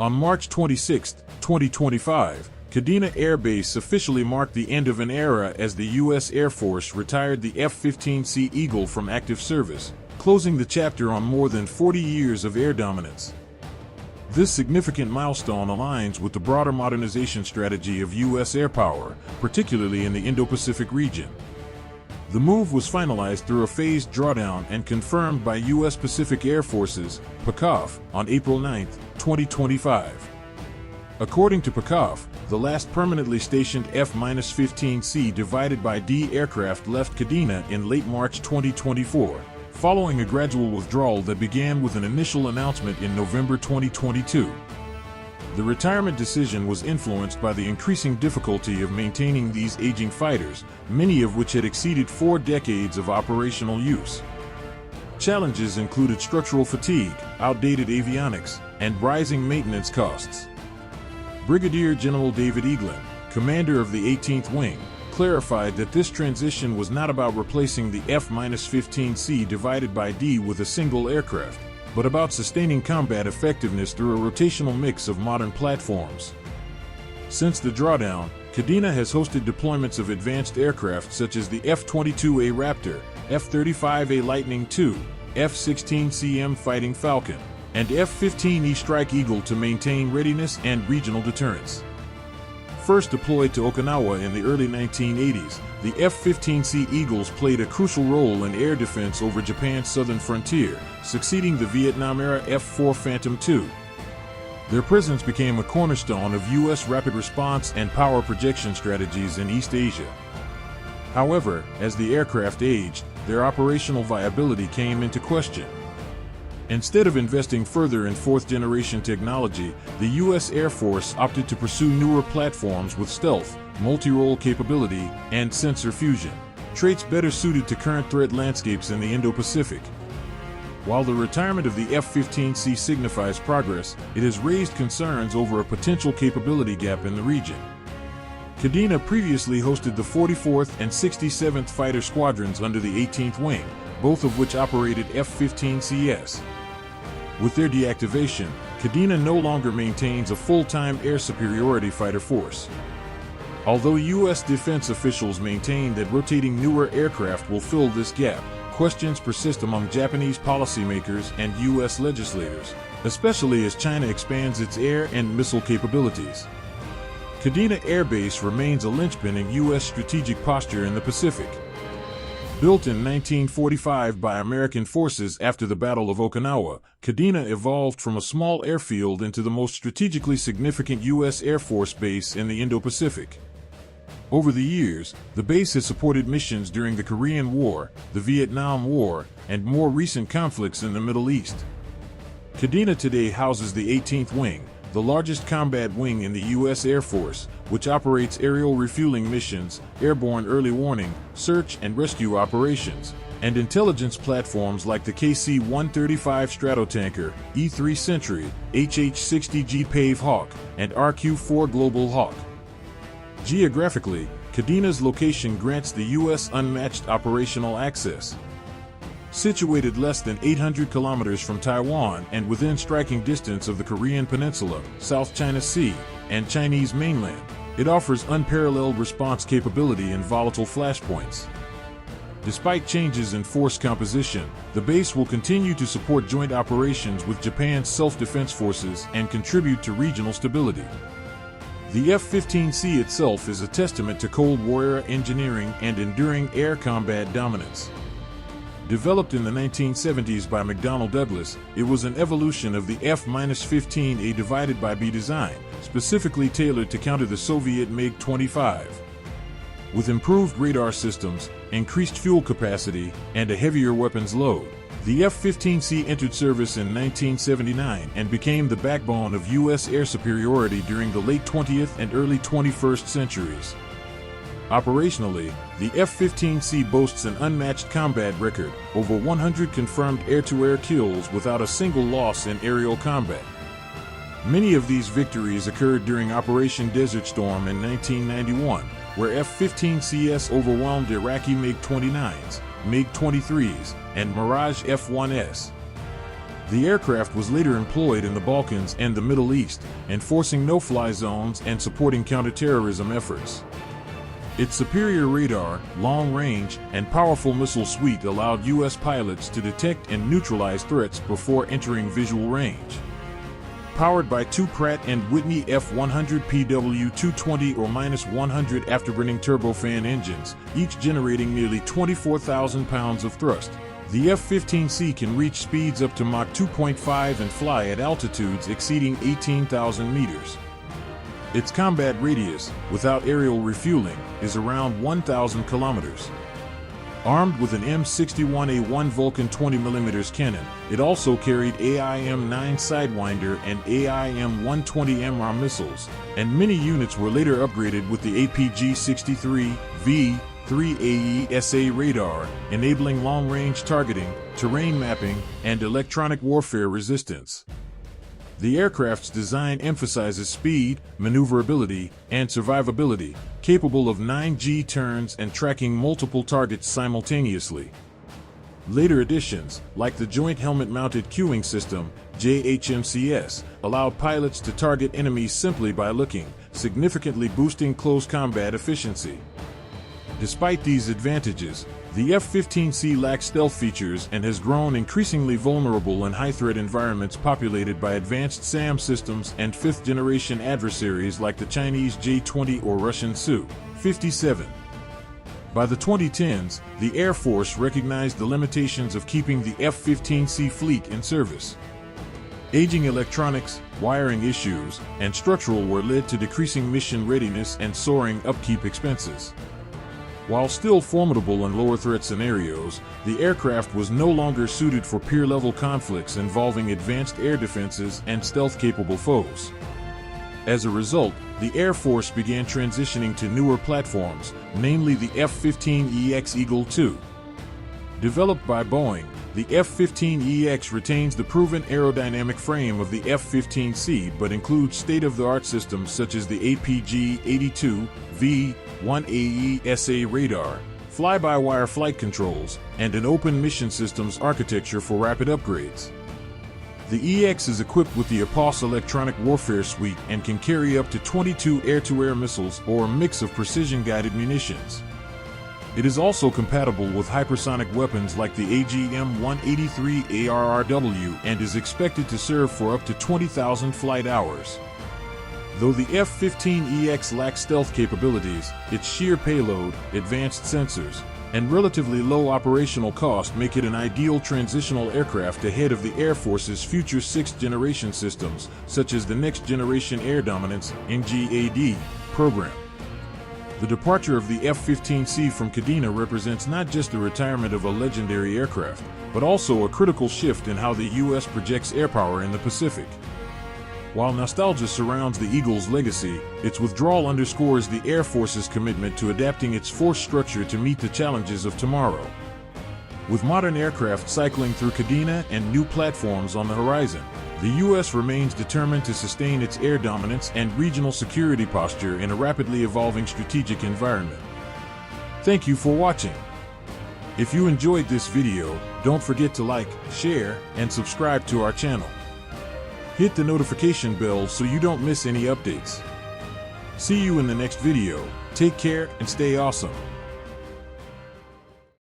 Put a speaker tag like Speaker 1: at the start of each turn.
Speaker 1: On March 26, 2025, Kadena Air Base officially marked the end of an era as the U.S. Air Force retired the F-15C Eagle from active service, closing the chapter on more than 40 years of air dominance. This significant milestone aligns with the broader modernization strategy of U.S. air power, particularly in the Indo-Pacific region. The move was finalized through a phased drawdown and confirmed by U.S. Pacific Air Forces, PACAF, on April 9, 2025. According to PACAF, the last permanently stationed F-15C/D aircraft left Kadena in late March 2024, following a gradual withdrawal that began with an initial announcement in November 2022. The retirement decision was influenced by the increasing difficulty of maintaining these aging fighters, many of which had exceeded 4 decades of operational use. Challenges included structural fatigue, outdated avionics, and rising maintenance costs. Brigadier General David Eaglin, commander of the 18th Wing, clarified that this transition was not about replacing the F-15C/D with a single aircraft, but about sustaining combat effectiveness through a rotational mix of modern platforms. Since the drawdown, Kadena has hosted deployments of advanced aircraft such as the F-22A Raptor, F-35A Lightning II, F-16CM Fighting Falcon, and F-15E Strike Eagle to maintain readiness and regional deterrence. First deployed to Okinawa in the early 1980s, the F-15C Eagles played a crucial role in air defense over Japan's southern frontier, succeeding the Vietnam-era F-4 Phantom II. Their presence became a cornerstone of U.S. rapid response and power projection strategies in East Asia. However, as the aircraft aged, their operational viability came into question. Instead of investing further in fourth-generation technology, the U.S. Air Force opted to pursue newer platforms with stealth, multirole capability, and sensor fusion, traits better suited to current threat landscapes in the Indo-Pacific. While the retirement of the F-15C signifies progress, it has raised concerns over a potential capability gap in the region. Kadena previously hosted the 44th and 67th Fighter Squadrons under the 18th Wing, both of which operated F-15Cs. With their deactivation, Kadena no longer maintains a full-time air superiority fighter force. Although U.S. defense officials maintain that rotating newer aircraft will fill this gap, questions persist among Japanese policymakers and U.S. legislators, especially as China expands its air and missile capabilities. Kadena Air Base remains a linchpin in U.S. strategic posture in the Pacific. Built in 1945 by American forces after the Battle of Okinawa, Kadena evolved from a small airfield into the most strategically significant U.S. Air Force base in the Indo-Pacific. Over the years, the base has supported missions during the Korean War, the Vietnam War, and more recent conflicts in the Middle East. Kadena today houses the 18th Wing, the largest combat wing in the U.S. Air Force, which operates aerial refueling missions, airborne early warning, search and rescue operations, and intelligence platforms like the KC-135 Stratotanker, E-3 Sentry, HH-60G Pave Hawk, and RQ-4 Global Hawk. Geographically, Kadena's location grants the U.S. unmatched operational access. Situated less than 800 kilometers from Taiwan and within striking distance of the Korean Peninsula, South China Sea, and Chinese mainland, it offers unparalleled response capability in volatile flashpoints. Despite changes in force composition, the base will continue to support joint operations with Japan's self-defense forces and contribute to regional stability. The F-15C itself is a testament to Cold War-era engineering and enduring air combat dominance. Developed in the 1970s by McDonnell Douglas, it was an evolution of the F-15A/B design, specifically tailored to counter the Soviet MiG-25. With improved radar systems, increased fuel capacity, and a heavier weapons load, the F-15C entered service in 1979 and became the backbone of U.S. air superiority during the late 20th and early 21st centuries. Operationally, the F-15C boasts an unmatched combat record, over 100 confirmed air-to-air kills without a single loss in aerial combat. Many of these victories occurred during Operation Desert Storm in 1991, where F-15Cs overwhelmed Iraqi MiG-29s, MiG-23s, and Mirage F-1s. The aircraft was later employed in the Balkans and the Middle East, enforcing no-fly zones and supporting counterterrorism efforts. Its superior radar, long range, and powerful missile suite allowed U.S. pilots to detect and neutralize threats before entering visual range. Powered by two Pratt & Whitney F-100 PW220 or -100 afterburning turbofan engines, each generating nearly 24,000 pounds of thrust, the F-15C can reach speeds up to Mach 2.5 and fly at altitudes exceeding 18,000 meters. Its combat radius, without aerial refueling, is around 1,000 kilometers. Armed with an M61A1 Vulcan 20mm cannon, it also carried AIM-9 Sidewinder and AIM-120 missiles, and many units were later upgraded with the APG-63V-3AE radar, enabling long-range targeting, terrain mapping, and electronic warfare resistance. The aircraft's design emphasizes speed, maneuverability, and survivability, capable of 9G turns and tracking multiple targets simultaneously. Later additions, like the Joint Helmet-Mounted Cueing System, JHMCS, allowed pilots to target enemies simply by looking, significantly boosting close combat efficiency. Despite these advantages, the F-15C lacks stealth features and has grown increasingly vulnerable in high-threat environments populated by advanced SAM systems and fifth-generation adversaries like the Chinese J-20 or Russian Su-57. By the 2010s, the Air Force recognized the limitations of keeping the F-15C fleet in service. Aging electronics, wiring issues, and structural wear led to decreasing mission readiness and soaring upkeep expenses. While still formidable in lower threat scenarios, the aircraft was no longer suited for peer-level conflicts involving advanced air defenses and stealth-capable foes. As a result, the Air Force began transitioning to newer platforms, namely the F-15EX Eagle II. Developed by Boeing, the F-15EX retains the proven aerodynamic frame of the F-15C but includes state-of-the-art systems such as the APG-82V-1AE radar, fly-by-wire flight controls, and an open mission systems architecture for rapid upgrades. The EX is equipped with the APOS electronic warfare suite and can carry up to 22 air-to-air missiles or a mix of precision-guided munitions. It is also compatible with hypersonic weapons like the AGM-183 ARRW and is expected to serve for up to 20,000 flight hours. Though the F-15EX lacks stealth capabilities, its sheer payload, advanced sensors, and relatively low operational cost make it an ideal transitional aircraft ahead of the Air Force's future sixth-generation systems, such as the Next Generation Air Dominance (NGAD) program. The departure of the F-15C from Kadena represents not just the retirement of a legendary aircraft, but also a critical shift in how the U.S. projects air power in the Pacific. While nostalgia surrounds the Eagle's legacy, its withdrawal underscores the Air Force's commitment to adapting its force structure to meet the challenges of tomorrow. With modern aircraft cycling through Kadena and new platforms on the horizon, the U.S. remains determined to sustain its air dominance and regional security posture in a rapidly evolving strategic environment. Thank you for watching. If you enjoyed this video, don't forget to like, share, and subscribe to our channel. Hit the notification bell so you don't miss any updates. See you in the next video. Take care and stay awesome.